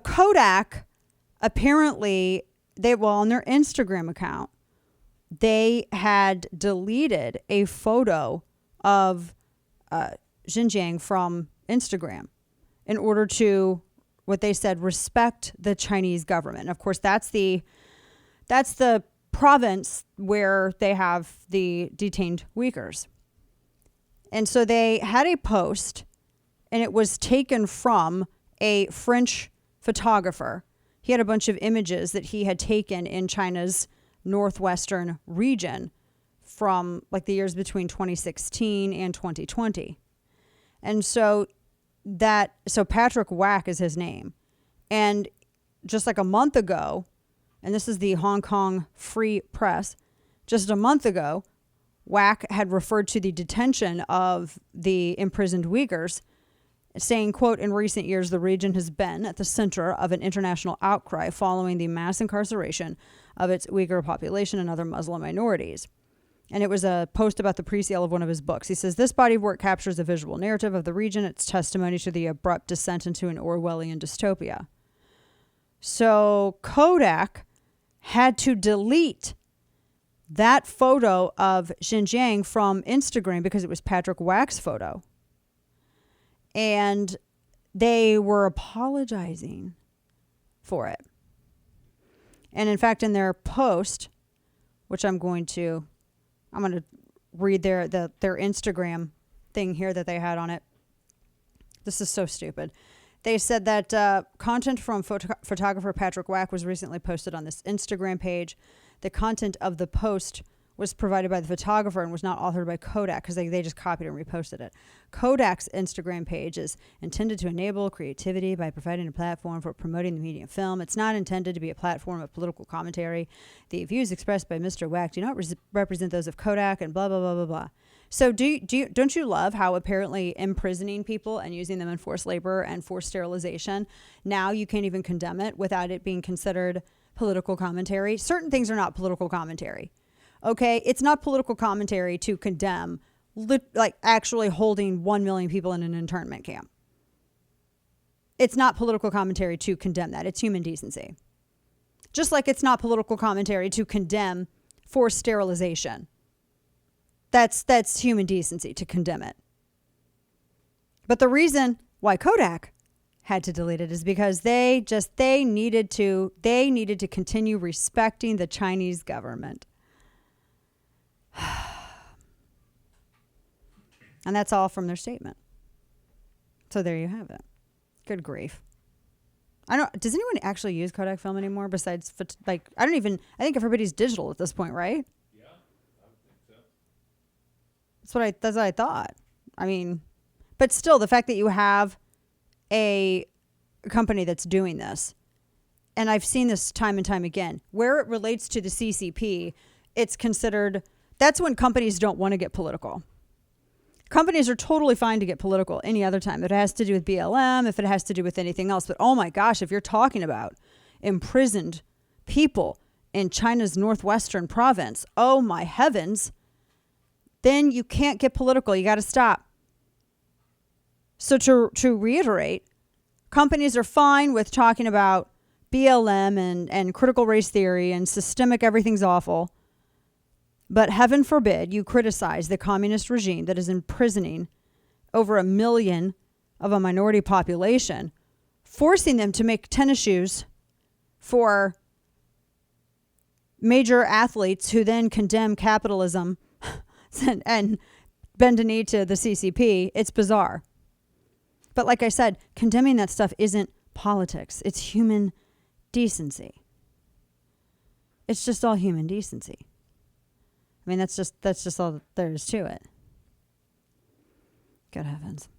Kodak, apparently, on their Instagram account, they had deleted a photo of Xinjiang from Instagram in order to, what they said, respect the Chinese government. And of course, that's the province where they have the detained Uyghurs. And so they had a post, and it was taken from a French photographer. He had a bunch of images that he had taken in China's northwestern region from like the years between 2016 and 2020. And so Patrick Wack is his name. And just like a month ago, and this is the Hong Kong Free Press, just a month ago, Wack had referred to the detention of the imprisoned Uyghurs, saying, quote, "In recent years, the region has been at the center of an international outcry following the mass incarceration of its Uyghur population and other Muslim minorities." And it was a post about the pre-sale of one of his books. He says, "This body of work captures a visual narrative of the region. It's testimony to the abrupt descent into an Orwellian dystopia." So Kodak had to delete that photo of Xinjiang from Instagram because it was Patrick Wack's photo. And they were apologizing for it. And in fact, in their post, which I'm going to read their Instagram thing here that they had on it. This is so stupid. They said that content from photographer Patrick Wack was recently posted on this Instagram page. The content of the post was provided by the photographer and was not authored by Kodak because they just copied and reposted it. Kodak's Instagram page is intended to enable creativity by providing a platform for promoting the medium film. It's not intended to be a platform of political commentary. The views expressed by Mr. Wack do not represent those of Kodak and blah, blah, blah, blah, blah. So don't you love how apparently imprisoning people and using them in forced labor and forced sterilization, now you can't even condemn it without it being considered political commentary? Certain things are not political commentary. Okay, it's not political commentary to condemn like actually holding 1 million people in an internment camp. It's not political commentary to condemn that. It's human decency. Just like it's not political commentary to condemn forced sterilization. That's human decency to condemn it. But the reason why Kodak had to delete it is because they needed to continue respecting the Chinese government. And that's all from their statement. So there you have it. Good grief. Does anyone actually use Kodak film anymore besides, I think everybody's digital at this point, right? Yeah, I would think so. That's what I thought. I mean, but still, the fact that you have a company that's doing this, and I've seen this time and time again, where it relates to the CCP, it's considered, that's when companies don't want to get political. Companies are totally fine to get political any other time. If it has to do with BLM, if it has to do with anything else. But oh my gosh, if you're talking about imprisoned people in China's northwestern province, oh my heavens, then you can't get political. You got to stop. So to reiterate, companies are fine with talking about BLM and critical race theory and systemic everything's awful. But heaven forbid you criticize the communist regime that is imprisoning over 1 million of a minority population, forcing them to make tennis shoes for major athletes who then condemn capitalism and bend a knee to the CCP. It's bizarre. But like I said, condemning that stuff isn't politics. It's human decency. It's just all human decency. I mean, that's just all there is to it. Good heavens.